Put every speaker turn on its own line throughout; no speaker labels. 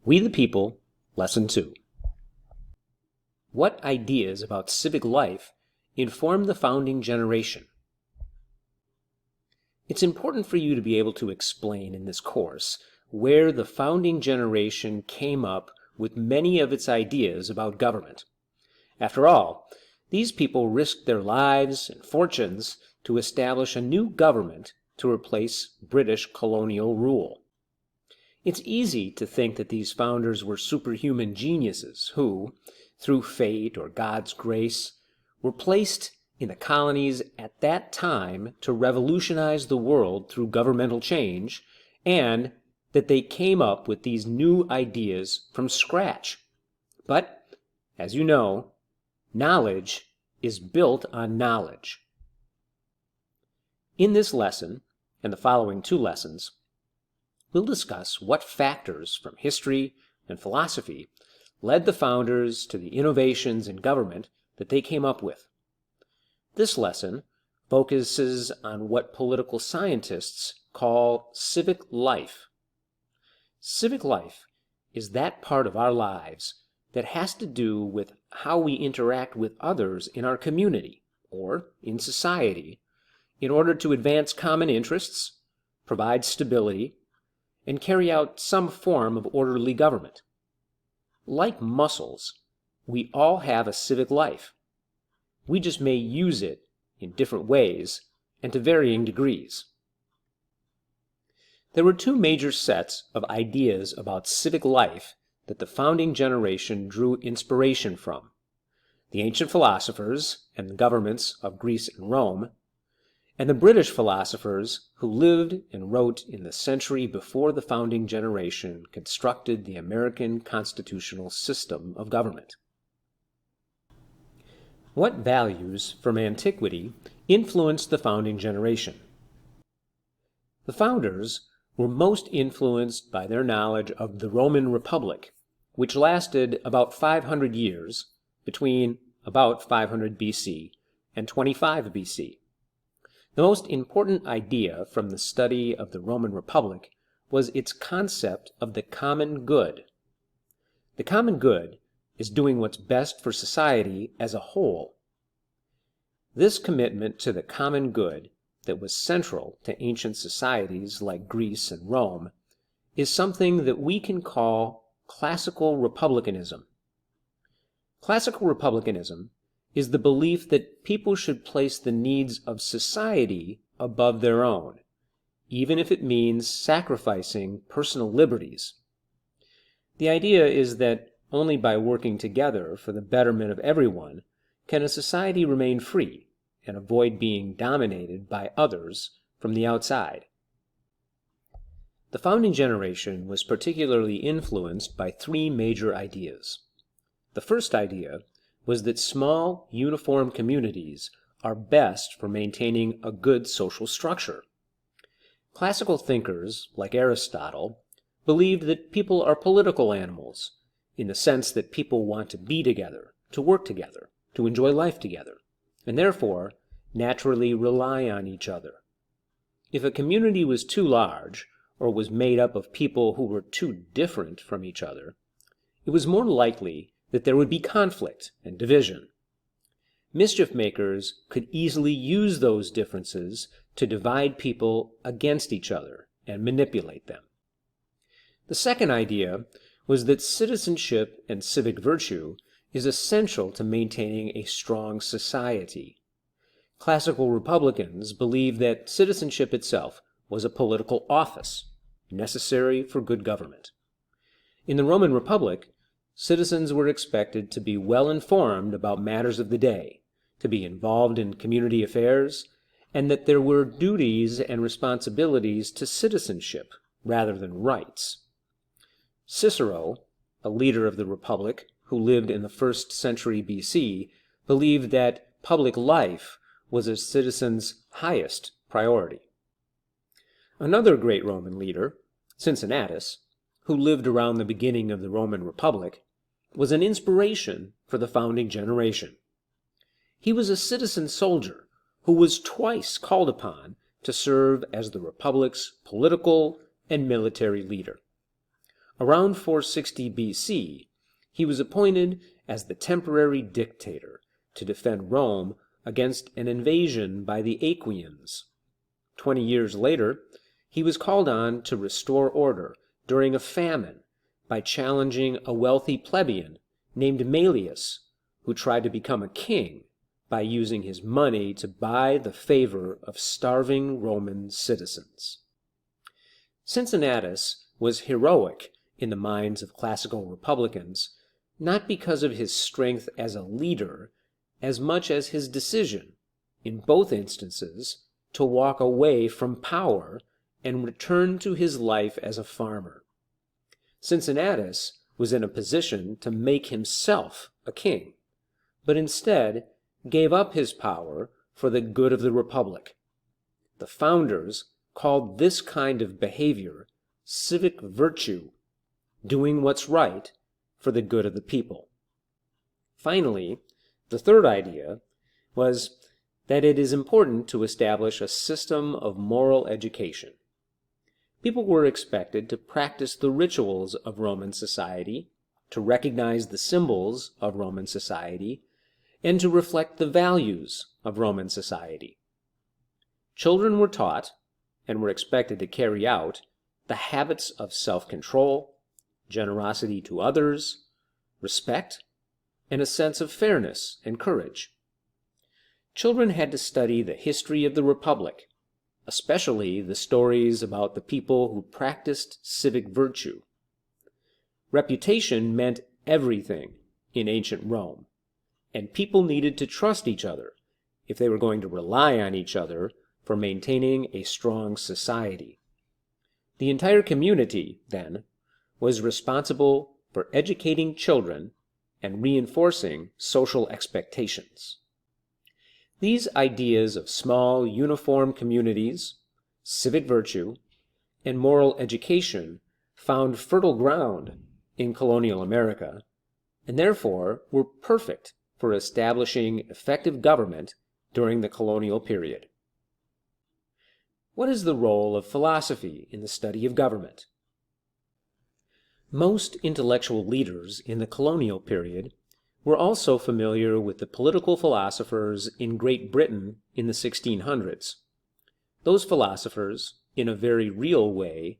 We the People, Lesson 2. What ideas about civic life informed the founding generation? It's important for you to be able to explain in this course where the founding generation came up with many of its ideas about government. After all, these people risked their lives and fortunes to establish a new government to replace British colonial rule. It's easy to think that these founders were superhuman geniuses who, through fate or God's grace, were placed in the colonies at that time to revolutionize the world through governmental change, and that they came up with these new ideas from scratch. But, as you know, knowledge is built on knowledge. In this lesson, and the following two lessons, we'll discuss what factors from history and philosophy led the founders to the innovations in government that they came up with. This lesson focuses on what political scientists call civic life. Civic life is that part of our lives that has to do with how we interact with others in our community or in society in order to advance common interests, provide stability, and carry out some form of orderly government. Like muscles, we all have a civic life. We just may use it in different ways and to varying degrees. There were two major sets of ideas about civic life that the founding generation drew inspiration from: the ancient philosophers and the governments of Greece and Rome, and the British philosophers who lived and wrote in the century before the founding generation constructed the American constitutional system of government. What values from antiquity influenced the founding generation? The founders were most influenced by their knowledge of the Roman Republic, which lasted about 500 years, between about 500 BC and 25 BC. The most important idea from the study of the Roman Republic was its concept of the common good. The common good is doing what's best for society as a whole. This commitment to the common good that was central to ancient societies like Greece and Rome is something that we can call classical republicanism. Classical republicanism is the belief that people should place the needs of society above their own, even if it means sacrificing personal liberties. The idea is that only by working together for the betterment of everyone can a society remain free and avoid being dominated by others from the outside. The founding generation was particularly influenced by three major ideas. The first idea was that small, uniform communities are best for maintaining a good social structure. Classical thinkers, like Aristotle, believed that people are political animals, in the sense that people want to be together, to work together, to enjoy life together, and therefore naturally rely on each other. If a community was too large, or was made up of people who were too different from each other, it was more likely that there would be conflict and division. Mischief makers could easily use those differences to divide people against each other and manipulate them. The second idea was that citizenship and civic virtue is essential to maintaining a strong society. Classical Republicans believed that citizenship itself was a political office, necessary for good government. In the Roman Republic, citizens were expected to be well informed about matters of the day, to be involved in community affairs, and that there were duties and responsibilities to citizenship rather than rights. Cicero, a leader of the Republic who lived in the 1st century BC, believed that public life was a citizen's highest priority. Another great Roman leader, Cincinnatus, who lived around the beginning of the Roman Republic, was an inspiration for the founding generation. He was a citizen soldier who was twice called upon to serve as the Republic's political and military leader. Around 460 BC, he was appointed as the temporary dictator to defend Rome against an invasion by the Aequians. 20 years later, he was called on to restore order during a famine by challenging a wealthy plebeian named Malleus, who tried to become a king by using his money to buy the favor of starving Roman citizens. Cincinnatus was heroic in the minds of classical republicans, not because of his strength as a leader, as much as his decision, in both instances, to walk away from power and return to his life as a farmer. Cincinnatus was in a position to make himself a king, but instead gave up his power for the good of the republic. The founders called this kind of behavior civic virtue, doing what's right for the good of the people. Finally, the third idea was that it is important to establish a system of moral education. People were expected to practice the rituals of Roman society, to recognize the symbols of Roman society, and to reflect the values of Roman society. Children were taught, and were expected to carry out, the habits of self-control, generosity to others, respect, and a sense of fairness and courage. Children had to study the history of the Republic, especially the stories about the people who practiced civic virtue. Reputation meant everything in ancient Rome, and people needed to trust each other if they were going to rely on each other for maintaining a strong society. The entire community, then, was responsible for educating children and reinforcing social expectations. These ideas of small, uniform communities, civic virtue, and moral education found fertile ground in colonial America, and therefore were perfect for establishing effective government during the colonial period. What is the role of philosophy in the study of government? Most intellectual leaders in the colonial period were also familiar with the political philosophers in Great Britain in the 1600s. Those philosophers, in a very real way,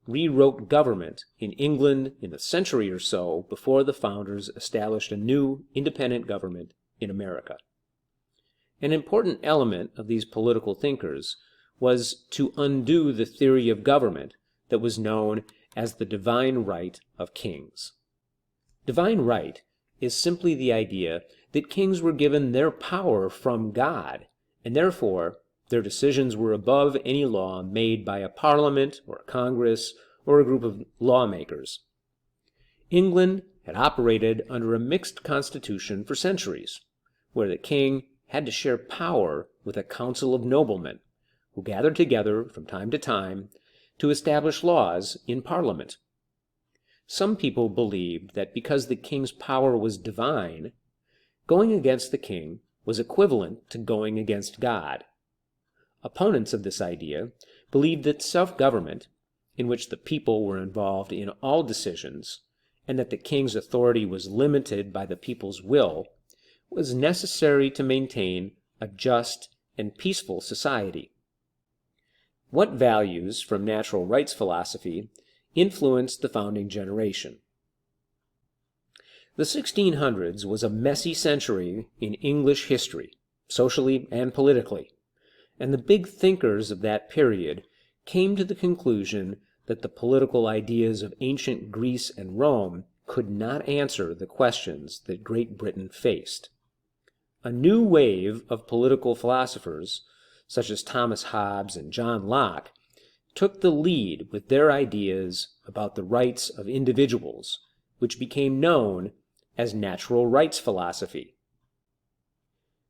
rewrote government in England in a century or so before the founders established a new independent government in America. An important element of these political thinkers was to undo the theory of government that was known as the divine right of kings. Divine right is simply the idea that kings were given their power from God, and therefore their decisions were above any law made by a parliament or a congress or a group of lawmakers. England had operated under a mixed constitution for centuries, where the king had to share power with a council of noblemen, who gathered together from time to time to establish laws in Parliament. Some people believed that because the king's power was divine, going against the king was equivalent to going against God. Opponents of this idea believed that self-government, in which the people were involved in all decisions, and that the king's authority was limited by the people's will, was necessary to maintain a just and peaceful society. What values from natural rights philosophy influenced the founding generation? The 1600s was a messy century in English history, socially and politically, and the big thinkers of that period came to the conclusion that the political ideas of ancient Greece and Rome could not answer the questions that Great Britain faced. A new wave of political philosophers, such as Thomas Hobbes and John Locke, took the lead with their ideas about the rights of individuals, which became known as natural rights philosophy.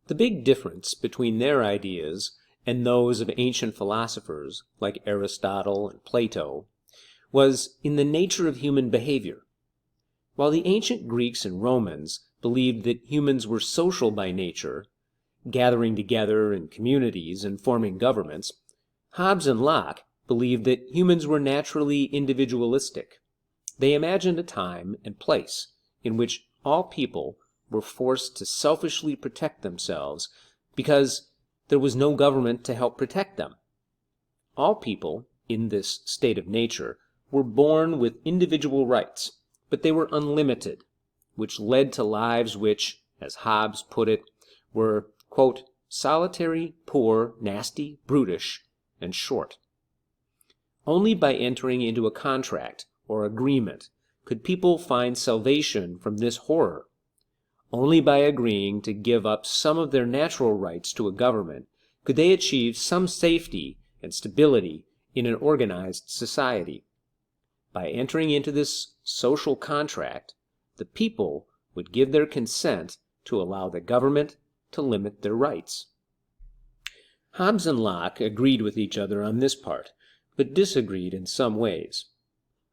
The big difference between their ideas and those of ancient philosophers like Aristotle and Plato was in the nature of human behavior. While the ancient Greeks and Romans believed that humans were social by nature, gathering together in communities and forming governments, Hobbes and Locke believed that humans were naturally individualistic, They imagined a time and place in which all people were forced to selfishly protect themselves because there was no government to help protect them. All people, in this state of nature, were born with individual rights, but they were unlimited, which led to lives which, as Hobbes put it, were, quote, solitary, poor, nasty, brutish, and short. Only by entering into a contract or agreement could people find salvation from this horror. Only by agreeing to give up some of their natural rights to a government could they achieve some safety and stability in an organized society. By entering into this social contract, the people would give their consent to allow the government to limit their rights. Hobbes and Locke agreed with each other on this part, but disagreed in some ways.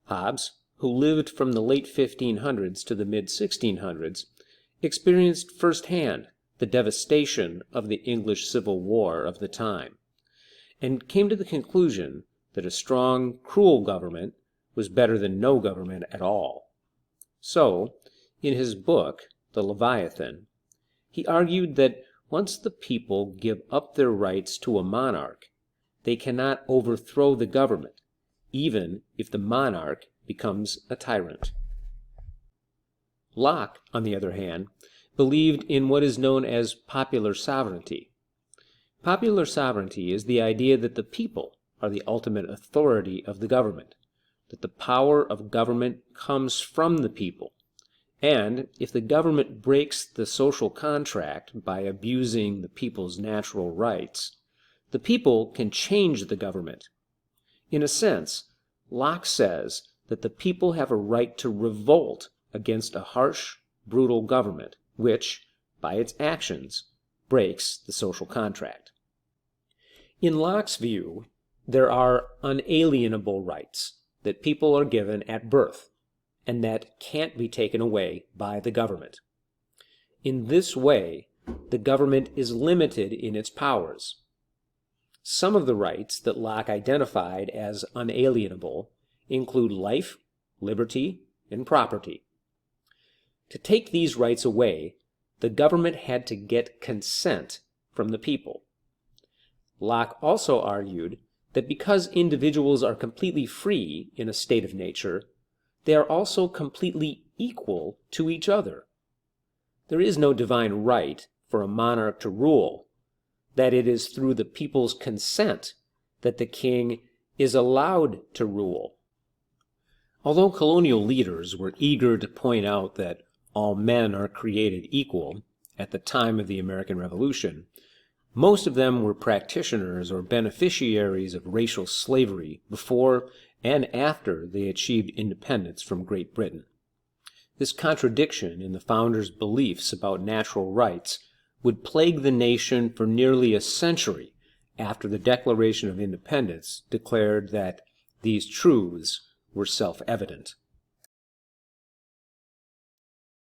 Hobbes, who lived from the late 1500s to the mid-1600s, experienced firsthand the devastation of the English Civil War of the time, and came to the conclusion that a strong, cruel government was better than no government at all. So, in his book, The Leviathan, he argued that once the people give up their rights to a monarch, they cannot overthrow the government, even if the monarch becomes a tyrant. Locke, on the other hand, believed in what is known as popular sovereignty. Popular sovereignty is the idea that the people are the ultimate authority of the government, that the power of government comes from the people, and if the government breaks the social contract by abusing the people's natural rights, the people can change the government. In a sense, Locke says that the people have a right to revolt against a harsh, brutal government, which, by its actions, breaks the social contract. In Locke's view, there are unalienable rights that people are given at birth, and that can't be taken away by the government. In this way, the government is limited in its powers. Some of the rights that Locke identified as unalienable include life, liberty, and property. To take these rights away, the government had to get consent from the people. Locke also argued that because individuals are completely free in a state of nature, they are also completely equal to each other. There is no divine right for a monarch to rule, that it is through the people's consent that the king is allowed to rule. Although colonial leaders were eager to point out that all men are created equal at the time of the American Revolution, most of them were practitioners or beneficiaries of racial slavery before and after they achieved independence from Great Britain. This contradiction in the founders' beliefs about natural rights would plague the nation for nearly a century after the Declaration of Independence declared that these truths were self-evident.